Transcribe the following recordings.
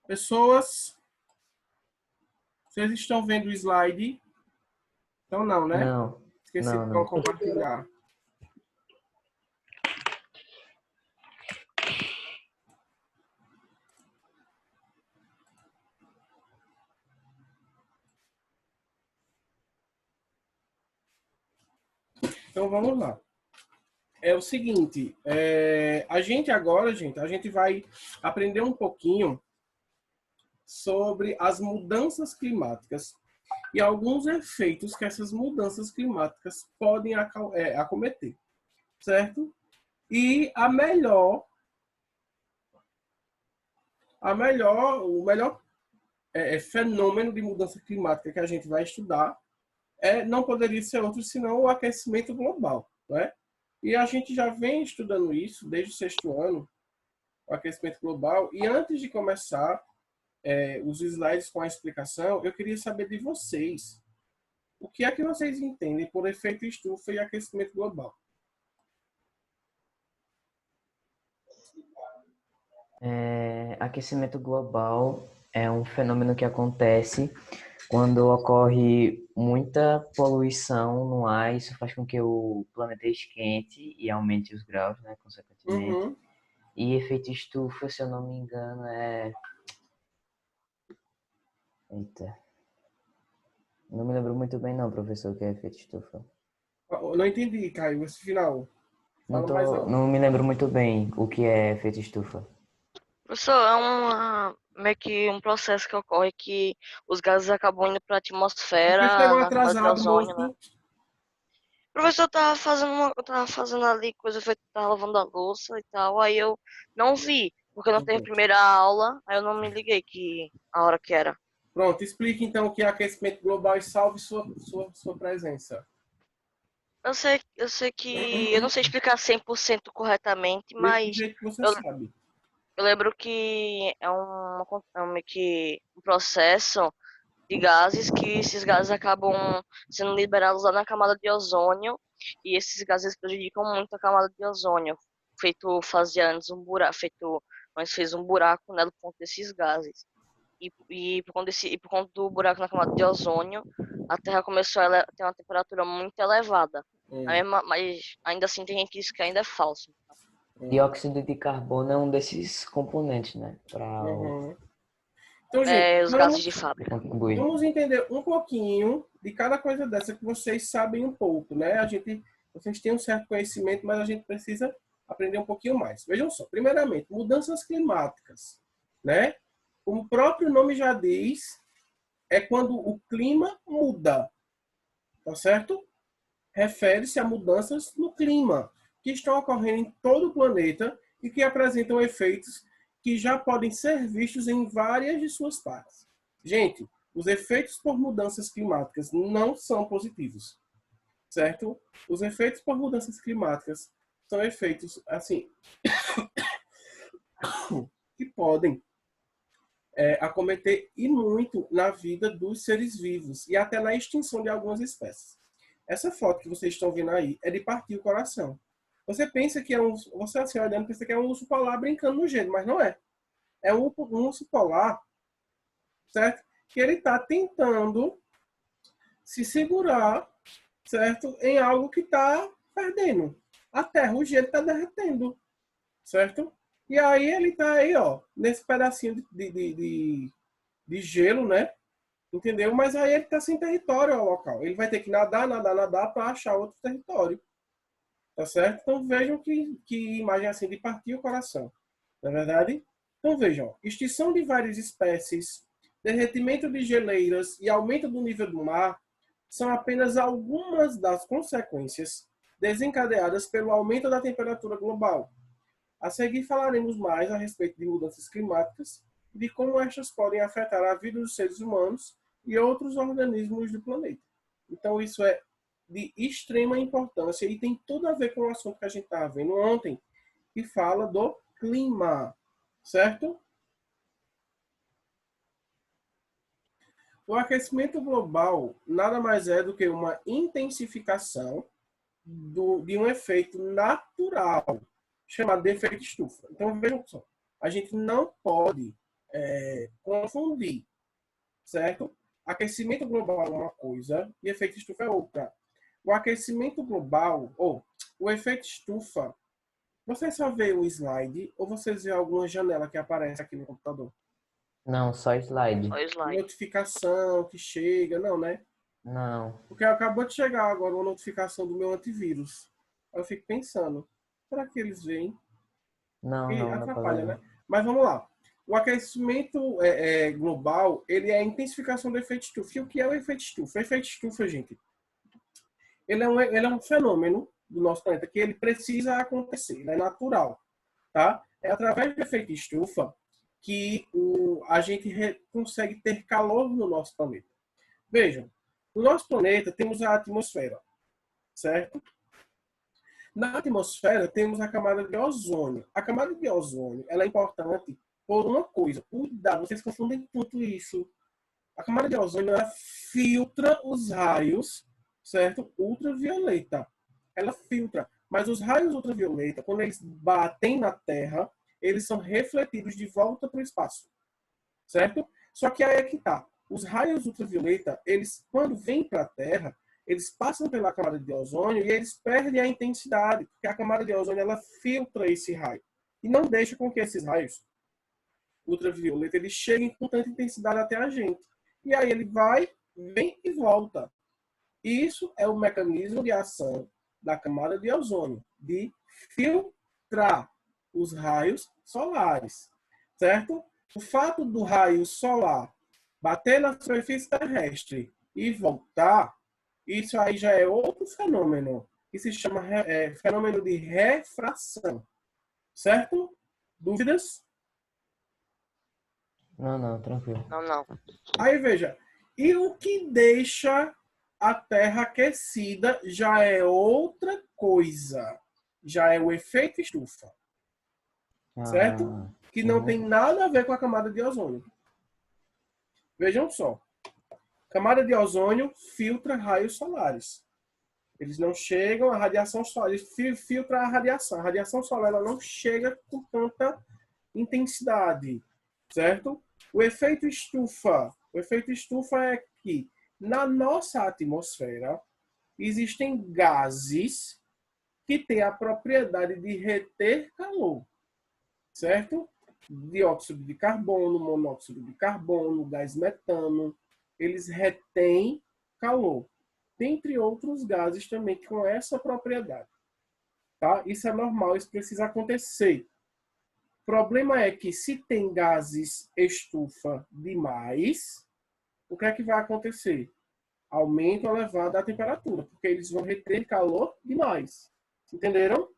Pessoas, vocês estão vendo o slide? Então não, né? Não, Esqueci de não. compartilhar. Então vamos lá. É o seguinte, a gente agora, gente, a gente vai aprender um pouquinho sobre as mudanças climáticas e alguns efeitos que essas mudanças climáticas podem acometer, certo? E o melhor fenômeno de mudança climática que a gente vai estudar não poderia ser outro senão o aquecimento global, né? E a gente já vem estudando isso desde o sexto ano, o aquecimento global. E antes de começar os slides com a explicação, eu queria saber de vocês o que é que vocês entendem por efeito estufa e aquecimento global. Aquecimento global é um fenômeno que acontece quando ocorre muita poluição no ar. Isso faz com que o planeta esquente e aumente os graus, né, consequentemente. Uhum. E efeito estufa, se eu não me engano, Eita. Não me lembro muito bem não, professor, o que é efeito estufa. Eu não entendi, Caio, esse final. Fala mais alto. Não me lembro muito bem o que é efeito estufa. Professor, meio que um processo que ocorre que os gases acabam indo para a Você atmosfera chegou na camada de atrasado, ozônio, né? moço. O professor eu tava fazendo ali coisa, tava lavando a louça e tal, aí eu não vi, porque eu não teve a primeira aula, aí eu não me liguei que a hora que era. Pronto, explique então o que é aquecimento global e salve sua presença. Eu sei que eu não sei explicar 100% corretamente, Explique do mas jeito que você eu, sabe. eu lembro que meio que um processo de gases, que esses gases acabam sendo liberados lá na camada de ozônio, e esses gases prejudicam muito a camada de ozônio, feito fazia antes um buraco, feito nós fez um buraco, né, do ponto desses gases. E por conta do buraco na camada de ozônio, a Terra começou a ter uma temperatura muito elevada. Mas ainda assim tem gente que diz que ainda é falso. Dióxido de carbono é um desses componentes, né, para Uhum. Então, gente, Os gases de fábrica. contribuir. vamos entender um pouquinho de cada coisa dessa que vocês sabem um pouco, né? Vocês têm um certo conhecimento, mas a gente precisa aprender um pouquinho mais. Vejam só, primeiramente, mudanças climáticas, né? Como o próprio nome já diz, é quando o clima muda, tá certo? Refere-se a mudanças no clima que estão ocorrendo em todo o planeta e que apresentam efeitos que já podem ser vistos em várias de suas partes. Gente, os efeitos por mudanças climáticas não são positivos, certo? Os efeitos por mudanças climáticas são efeitos, assim, que podem acometer e muito na vida dos seres vivos e até na extinção de algumas espécies. Essa foto que vocês estão vendo aí é de partir o coração. Você pensa que você assim olhando pensa que é um urso polar brincando no gelo, mas não é. É um urso polar, certo? Que ele está tentando se segurar, certo? Em algo que está perdendo. A Terra, o gelo está derretendo, certo? E aí ele está aí, ó, nesse pedacinho de gelo, né? Entendeu? Mas aí ele está sem território ao local. Ele vai ter que nadar para achar outro território. Tá certo? Então vejam que imagem assim de partir o coração. Não é verdade? Então vejam, extinção de várias espécies, derretimento de geleiras e aumento do nível do mar são apenas algumas das consequências desencadeadas pelo aumento da temperatura global. A seguir falaremos mais a respeito de mudanças climáticas e de como estas podem afetar a vida dos seres humanos e outros organismos do planeta. Então isso é de extrema importância e tem tudo a ver com o assunto que a gente estava vendo ontem, que fala do clima, certo? O aquecimento global nada mais é do que uma intensificação de um efeito natural, chamado de efeito estufa. Então, vejam só, a gente não pode confundir, certo? Aquecimento global é uma coisa e efeito estufa é outra. O aquecimento global, ou o efeito estufa, você só vê o slide ou vocês vê alguma janela que aparece aqui no computador? Não, só slide. Olha o slide. Notificação que chega, não, né? Não. Porque acabou de chegar agora uma notificação do meu antivírus. Aí eu fico pensando, será que eles veem? Não, E não, não atrapalha, né? aparece. Mas vamos lá. O aquecimento global, ele é a intensificação do efeito estufa. E o que é o efeito estufa? O efeito estufa, gente, ele é um fenômeno do nosso planeta que ele precisa acontecer, ele é natural, tá? É através do efeito estufa que a gente consegue ter calor no nosso planeta. Vejam, no nosso planeta temos a atmosfera, certo? Na atmosfera temos a camada de ozônio. A camada de ozônio, ela é importante por uma coisa. Cuidado, vocês confundem tudo isso. A camada de ozônio, ela filtra os raios, certo? Ultravioleta. Ela filtra. Mas os raios ultravioleta, quando eles batem na Terra, eles são refletidos de volta para o espaço, certo? Só que aí é que tá. Os raios ultravioleta, eles, quando vêm para a Terra, eles passam pela camada de ozônio e eles perdem a intensidade, porque a camada de ozônio, ela filtra esse raio. E não deixa com que esses raios ultravioleta, eles cheguem com tanta intensidade até a gente. E aí ele vai, vem e volta. Isso é o mecanismo de ação da camada de ozônio, de filtrar os raios solares, certo? O fato do raio solar bater na superfície terrestre e voltar, isso aí já é outro fenômeno, que se chama fenômeno de refração, certo? Dúvidas? Não, não, tranquilo. Não. Aí veja, e o que deixa a Terra aquecida já é outra coisa. Já é o efeito estufa, certo? Ah, Que não uhum. tem nada a ver com a camada de ozônio. Vejam só. Camada de ozônio filtra raios solares. Eles não chegam, a radiação solar, eles filtram a radiação. A radiação solar ela não chega com tanta intensidade, certo? O efeito estufa é que na nossa atmosfera existem gases que têm a propriedade de reter calor, certo? Dióxido de carbono, monóxido de carbono, gás metano, eles retêm calor. Dentre outros gases também com essa propriedade. Tá? Isso é normal, isso precisa acontecer. O problema é que se tem gases estufa demais, o que é que vai acontecer? Aumento elevado da temperatura, porque eles vão reter calor demais. Entenderam?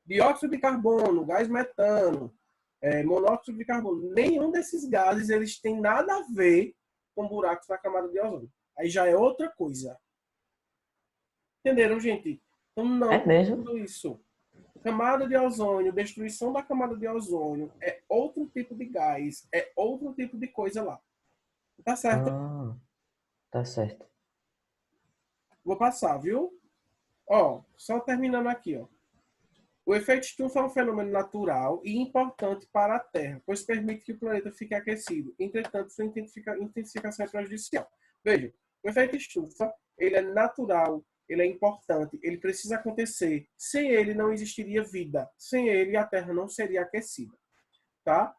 Dióxido de carbono, gás metano, monóxido de carbono, nenhum desses gases eles têm nada a ver com buracos na camada de ozônio. Aí já é outra coisa. Entenderam, gente? Então não É mesmo? tudo isso. Camada de ozônio, destruição da camada de ozônio é outro tipo de gás, é outro tipo de coisa lá. Tá certo? Ah, tá certo. Vou passar, viu? Ó, só terminando aqui, ó. O efeito estufa é um fenômeno natural e importante para a Terra, pois permite que o planeta fique aquecido. Entretanto, sua intensificação é prejudicial. Veja, o efeito estufa, ele é natural, ele é importante, ele precisa acontecer. Sem ele não existiria vida. Sem ele a Terra não seria aquecida, tá?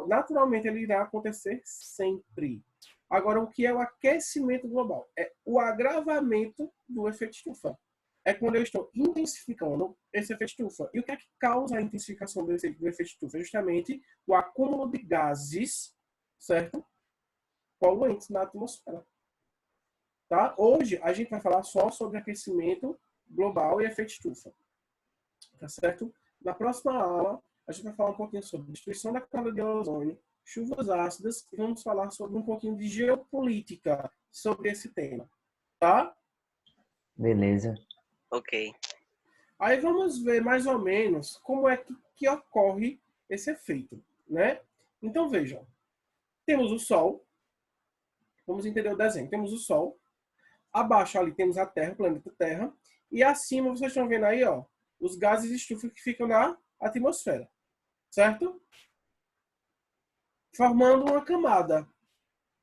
Naturalmente ele irá acontecer sempre. Agora, o que é o aquecimento global? É o agravamento do efeito estufa. É quando eu estou intensificando esse efeito estufa. E o que é que causa a intensificação do efeito estufa? Justamente o acúmulo de gases, certo? Poluentes na atmosfera. Tá? Hoje, a gente vai falar só sobre aquecimento global e efeito estufa. Tá certo? Na próxima aula, a gente vai falar um pouquinho sobre destruição da camada de ozônio, chuvas ácidas, e vamos falar sobre um pouquinho de geopolítica sobre esse tema. Tá? Beleza. Ok. Aí vamos ver mais ou menos como é que ocorre esse efeito, né? Então vejam, temos o Sol, vamos entender o desenho. Temos o Sol, abaixo ali temos a Terra, o planeta Terra, e acima vocês estão vendo aí, ó, os gases estufa que ficam na atmosfera, certo? formando uma camada.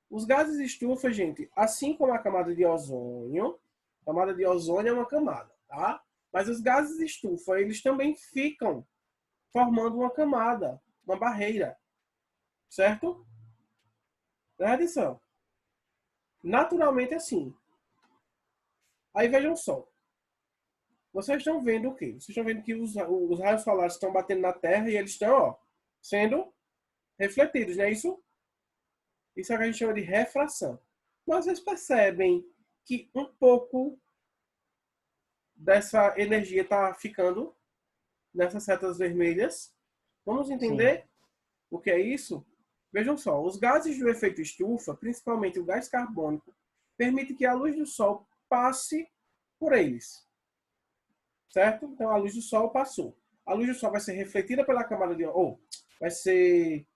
Os gases estufa, gente, assim como a camada de ozônio é uma camada, tá? Mas os gases estufa, eles também ficam formando uma camada, uma barreira, certo? Presta atenção. Naturalmente assim. Aí vejam só. Vocês estão vendo o quê? Vocês estão vendo que os raios solares estão batendo na Terra e eles estão, ó, sendo refletidos, não é isso? Isso é o que a gente chama de refração. Mas vocês percebem que um pouco dessa energia está ficando nessas setas vermelhas? Vamos Sim. entender o que é isso? Vejam só, os gases do efeito estufa, principalmente o gás carbônico, permitem que a luz do Sol passe por eles. Certo? Então a luz do Sol passou. A luz do Sol vai ser refletida pela camada de... vai ser...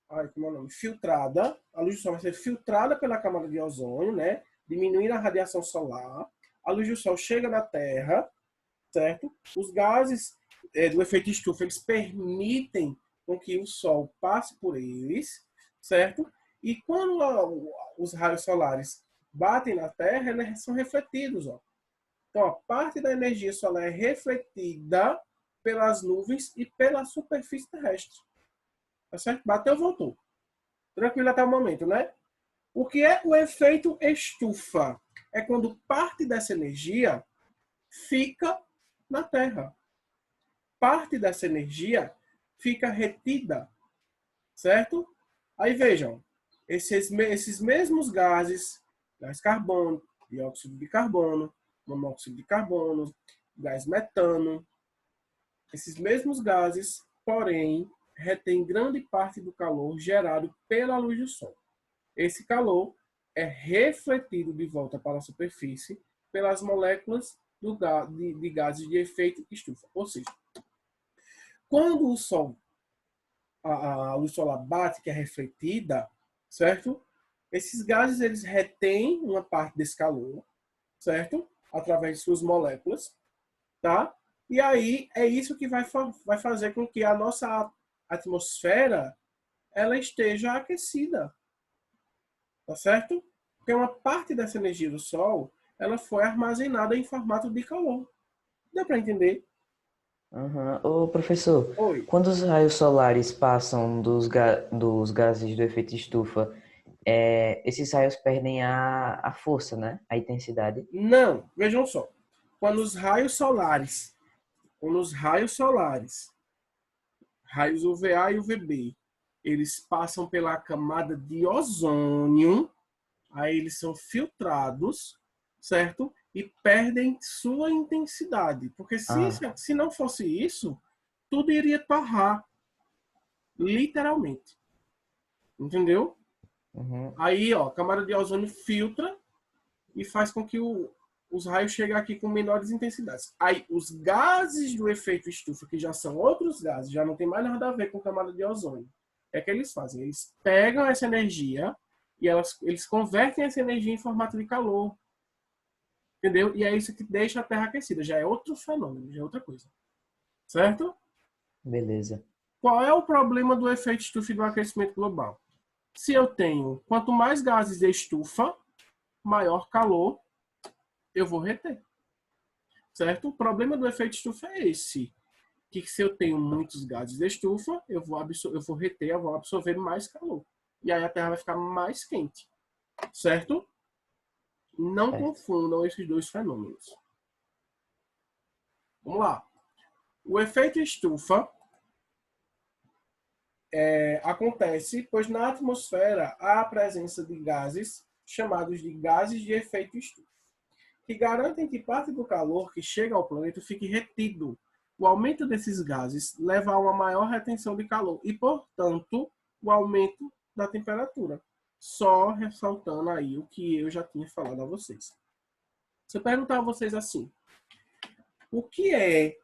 como é o nome? Filtrada. A luz do Sol vai ser filtrada pela camada de ozônio, né? Diminuindo a radiação solar. A luz do Sol chega na Terra, certo? Os gases do efeito estufa, eles permitem com que o Sol passe por eles, certo? E quando os raios solares batem na Terra, eles são refletidos, ó. Então, a parte da energia solar é refletida pelas nuvens e pela superfície terrestre. Tá certo? Bateu, voltou. Tranquilo até o momento, né? O que é o efeito estufa? É quando parte dessa energia fica na Terra. Parte dessa energia fica retida, certo? Aí vejam, esses mesmos gases, gás carbônico, dióxido de carbono, monóxido de carbono, gás metano, esses mesmos gases, porém, retêm grande parte do calor gerado pela luz do Sol. Esse calor é refletido de volta para a superfície pelas moléculas de gases de efeito estufa. Ou seja, quando o Sol, a luz solar bate, que é refletida, certo? Esses gases eles retêm uma parte desse calor, certo? Através de suas moléculas, tá? E aí é isso que vai fazer com que a nossa atmosfera ela esteja aquecida, tá certo? Porque uma parte dessa energia do Sol ela foi armazenada em formato de calor. Deu para entender? Uhum. Ô, professor, Oi. quando os raios solares passam dos gases do efeito estufa, esses raios perdem a força, né? A intensidade. Não, vejam só. Quando os raios solares, quando os raios solares, raios UVA e UVB, eles passam pela camada de ozônio, aí eles são filtrados, certo? E perdem sua intensidade. Porque Ah, se não fosse isso, tudo iria torrar, literalmente. Entendeu? uhum. Aí, ó, a camada de ozônio filtra e faz com que os raios cheguem aqui com menores intensidades. Aí, os gases do efeito estufa, que já são outros gases, já não tem mais nada a ver com camada de ozônio. O que é que eles fazem? Eles pegam essa energia e eles convertem essa energia em formato de calor. Entendeu? E é isso que deixa a Terra aquecida. Já é outro fenômeno, já é outra coisa. Certo? Beleza. Qual é o problema do efeito estufa e do aquecimento global? Se eu tenho, quanto mais gases de estufa, maior calor eu vou reter. Certo? O problema do efeito estufa é esse. Que se eu tenho muitos gases de estufa, eu vou reter, eu vou absorver mais calor. E aí a Terra vai ficar mais quente. Certo? Não Certo. confundam esses dois fenômenos. Vamos lá. O efeito estufa acontece pois na atmosfera há a presença de gases chamados de gases de efeito estufa, que garantem que parte do calor que chega ao planeta fique retido. O aumento desses gases leva a uma maior retenção de calor e, portanto, o aumento da temperatura. Só ressaltando aí o que eu já tinha falado a vocês. Se eu perguntar a vocês assim, o que é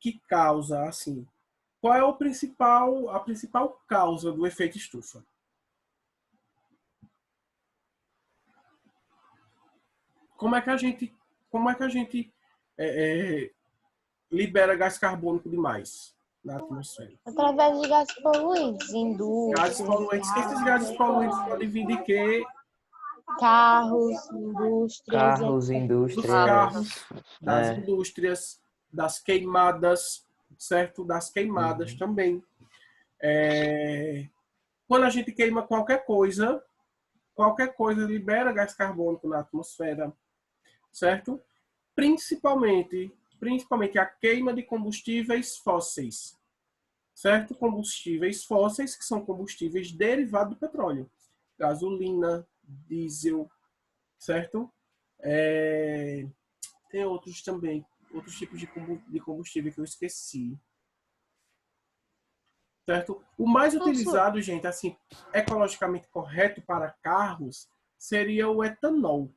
que causa assim? Qual é a principal causa do efeito estufa? Como é que a gente, como é que a gente é, libera gás carbônico demais? na atmosfera? Através de gases poluentes, Gases indústrias, poluentes. Que esses gases poluentes podem vir de quê? carros, indústrias, Carros, etc. Dos indústrias. carros, das É. indústrias, das queimadas, certo? Das queimadas Uhum. também. Quando a gente queima qualquer coisa libera gás carbônico na atmosfera, certo? Principalmente a queima de combustíveis fósseis, certo? Combustíveis fósseis que são combustíveis derivados do petróleo, gasolina, diesel, certo? Tem outros também, outros tipos de combustível que eu esqueci. Certo? O mais utilizado, gente, assim, ecologicamente correto para carros, seria o etanol,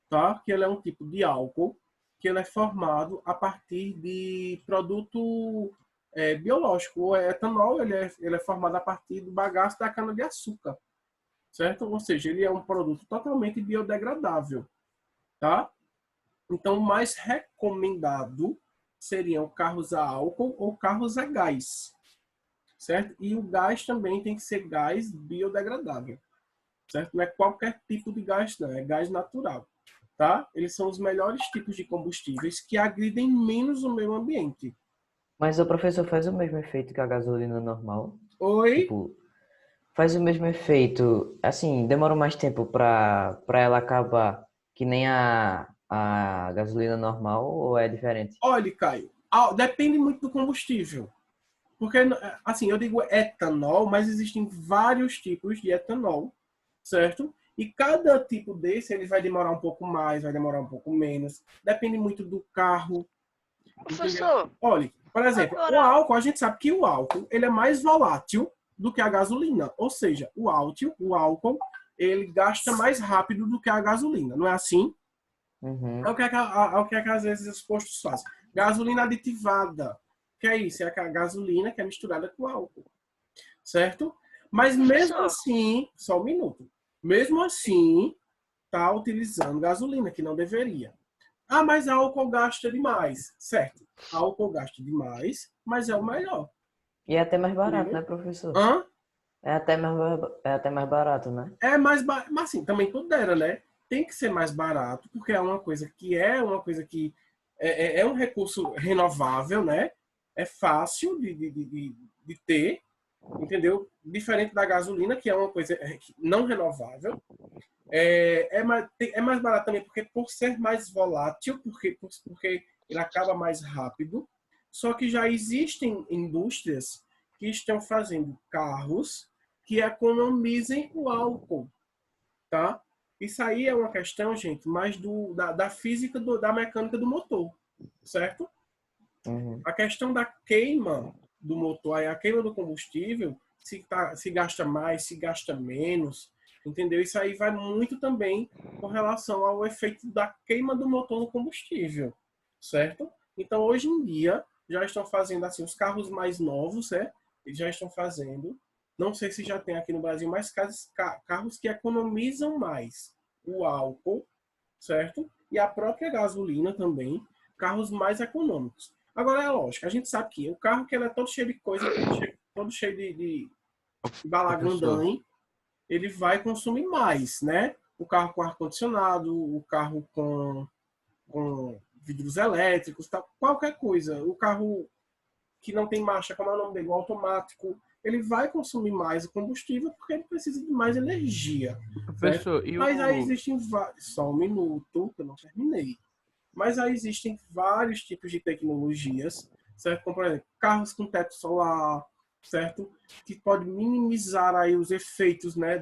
tá? Que ele é um tipo de álcool que ele é formado a partir de produto biológico. O etanol ele é formado a partir do bagaço da cana-de-açúcar, certo? Ou seja, ele é um produto totalmente biodegradável, tá? Então, o mais recomendado seriam carros a álcool ou carros a gás, certo? E o gás também tem que ser gás biodegradável, certo? Não é qualquer tipo de gás, não, é gás natural, tá? Eles são os melhores tipos de combustíveis que agridem menos o meio ambiente. Mas o professor faz o mesmo efeito que a gasolina normal? Oi? Tipo, faz o mesmo efeito, assim, demora mais tempo para ela acabar que nem a gasolina normal ou é diferente? Olha, Caio, depende muito do combustível. Porque, assim, eu digo etanol, mas existem vários tipos de etanol, certo? E cada tipo desse, ele vai demorar um pouco mais, vai demorar um pouco menos. Depende muito do carro, entendeu? Professor, Olha, por exemplo, o agora, álcool, a gente sabe que o álcool, ele é mais volátil do que a gasolina. Ou seja, o álcool, ele gasta mais rápido do que a gasolina. Não é assim? É Uhum. o que, é o que às vezes os postos fazem. Gasolina aditivada. Que é isso? É a gasolina que é misturada com álcool. Certo? Mas mesmo professor, assim, só um minuto. Mesmo assim, tá utilizando gasolina, que não deveria. Ah, mas álcool gasta demais. Certo. Álcool gasta demais, mas é o melhor. E é até mais barato, né, Entendeu? professor? Hã? É até mais barato, né? É mais barato. Mas assim, também pudera, né? Tem que ser mais barato, porque é uma coisa que é um recurso renovável, né? É fácil de ter, entendeu? Diferente da gasolina, que é uma coisa não renovável. É mais barato também porque por ser mais volátil, porque ele acaba mais rápido. Só que já existem indústrias que estão fazendo carros que economizem o álcool, tá? Isso aí é uma questão, gente, mais da física da mecânica do motor, certo? Uhum. A questão da queima do motor, a queima do combustível, se gasta mais, se gasta menos, entendeu? Isso aí vai muito também com relação ao efeito da queima do motor no combustível, certo? Então, hoje em dia, já estão fazendo assim, os carros mais novos, eles já estão fazendo. Não sei se já tem aqui no Brasil mais carros que economizam mais o álcool, certo? E a própria gasolina também, carros mais econômicos. Agora é lógico, a gente sabe que o carro que ele é todo cheio de coisa, todo cheio de Professor. balagandãe, ele vai consumir mais, né? O carro com ar-condicionado, o carro com vidros elétricos, tal, qualquer coisa. O carro que não tem marcha, como é o nome dele, o automático, ele vai consumir mais o combustível porque ele precisa de mais energia, certo? Professor, e Mas aí o. existem só um minuto, que eu não terminei. Mas aí existem vários tipos de tecnologias, certo? Como, por exemplo, carros com teto solar, certo? Que pode minimizar aí os efeitos, né,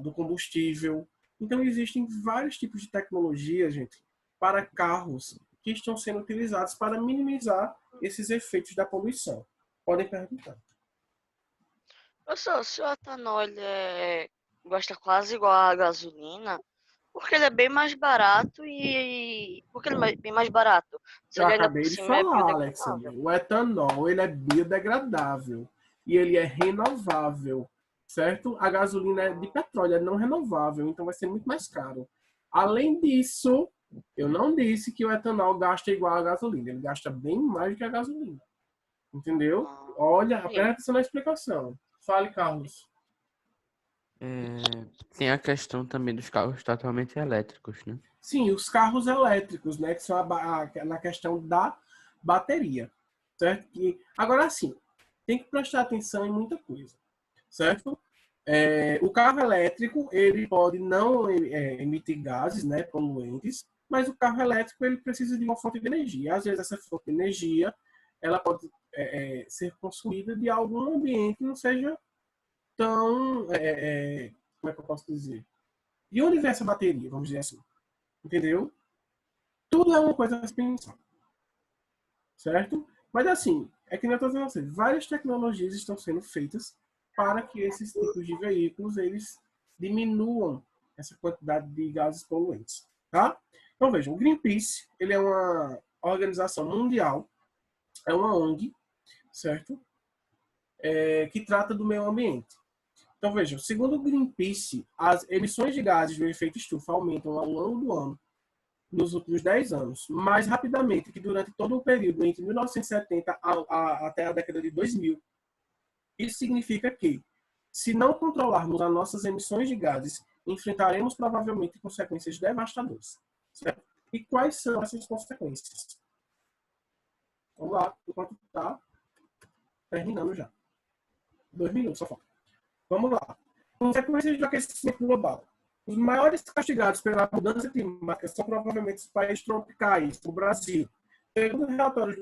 do combustível. Então, existem vários tipos de tecnologia, gente, para carros que estão sendo utilizados para minimizar esses efeitos da poluição. Podem perguntar. professor, se o etanol gosta quase igual à gasolina, porque ele é bem mais barato e porque ele é bem mais barato. Se Eu ele ainda por acabei de cima é falar, biodegradável. Alexander. O etanol ele é biodegradável e ele é renovável, certo? A gasolina é de petróleo, é não renovável, então vai ser muito mais caro. Além disso, eu não disse que o etanol gasta igual a gasolina. Ele gasta bem mais do que a gasolina. Entendeu? Olha, presta atenção na explicação. Fale, Carlos. Tem a questão também dos carros totalmente elétricos, né? Sim, os carros elétricos, né? Que são na questão da bateria, certo? Agora, sim, tem que prestar atenção em muita coisa, certo? O carro elétrico, ele pode não emitir gases, né, poluentes, mas o carro elétrico, ele precisa de uma fonte de energia. Às vezes, essa fonte de energia, ela pode ser consumida de algum ambiente que não seja tão, como é que eu posso dizer? De onde vem essa bateria, vamos dizer assim? Entendeu? Tudo é uma coisa a se pensar. Certo? Mas assim, é que eu estou dizendo assim, várias tecnologias estão sendo feitas para que esses tipos de veículos, eles diminuam essa quantidade de gases poluentes. Tá? Então vejam, o Greenpeace, ele é uma organização mundial, é uma ONG, certo? Que trata do meio ambiente. Então vejam, segundo o Greenpeace, as emissões de gases do efeito estufa aumentam ao longo do ano nos últimos 10 anos, mais rapidamente que durante todo o período entre 1970 até a década de 2000. Isso significa que, se não controlarmos as nossas emissões de gases, enfrentaremos provavelmente consequências devastadoras. Certo? E quais são essas consequências? Vamos lá, enquanto está terminando já. 2 minutos só falta. Vamos lá. Consequências do aquecimento global. Os maiores castigados pela mudança climática são provavelmente os países tropicais, o Brasil. Segundo relatórios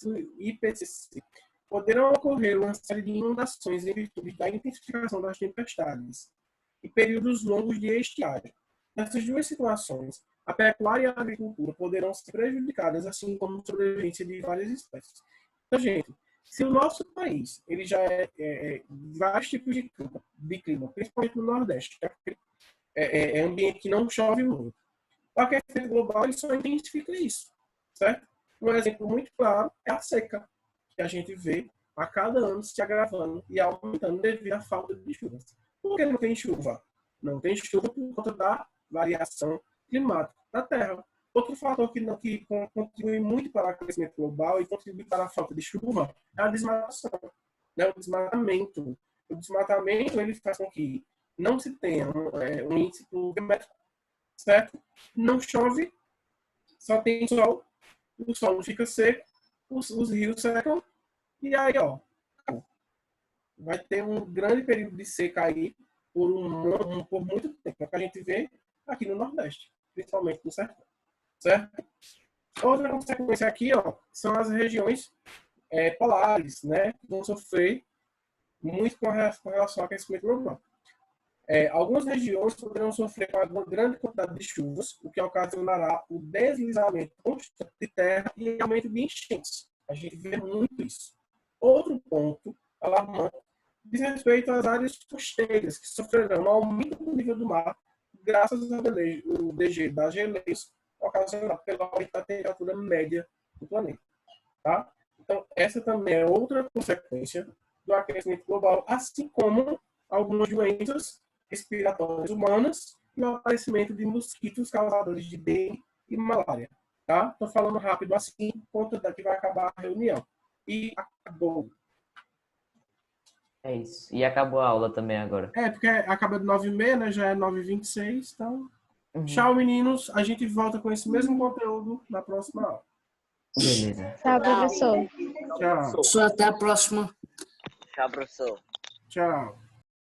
do IPCC, poderão ocorrer uma série de inundações em virtude da intensificação das tempestades e períodos longos de estiagem. Nessas duas situações, a pecuária e a agricultura poderão ser prejudicadas, assim como a sobrevivência de várias espécies. Então, gente, se o nosso país ele já vários tipos de clima, principalmente no Nordeste, é ambiente que não chove muito. O aquecimento global ele só intensifica isso, certo? Um exemplo muito claro é a seca, que a gente vê a cada ano se agravando e aumentando devido à falta de chuvas. Por que não tem chuva? Não tem chuva por conta da variação climática da Terra. Outro fator que contribui muito para o aquecimento global e contribui para a falta de chuva é a desmatação, né? O desmatamento. O desmatamento ele faz com que não se tenha um índice pluviométrico, certo? Não chove, só tem sol, o solo fica seco, os rios secam, e aí, ó, vai ter um grande período de seca aí por muito tempo, é o que a gente vê aqui no Nordeste, principalmente no sertão, certo? Outra consequência aqui, ó, são as regiões polares, né, que vão sofrer muito com relação ao aquecimento global. Algumas regiões poderão sofrer com uma grande quantidade de chuvas, o que ocasionará o deslizamento constante de terra e aumento de enchentes. A gente vê muito isso. Outro ponto alarmante diz respeito às áreas costeiras, que sofrerão um aumento do nível do mar, graças ao degelo das geleiras ocasionado pelo aumento da temperatura média do planeta. Tá? Então, essa também é outra consequência do aquecimento global, assim como algumas doenças respiratórias humanas e o aparecimento de mosquitos causadores de dengue e malária. Tá? Estou falando rápido assim, por conta daqui vai acabar a reunião. E acabou. É isso. E acabou a aula também agora. Porque acaba de 9h30, né? Já é 9h26, então... Tchau, meninos. A gente volta com esse mesmo conteúdo na próxima aula. Beleza. Tchau, professor. Tchau. Só até a próxima. Tchau, professor. Tchau.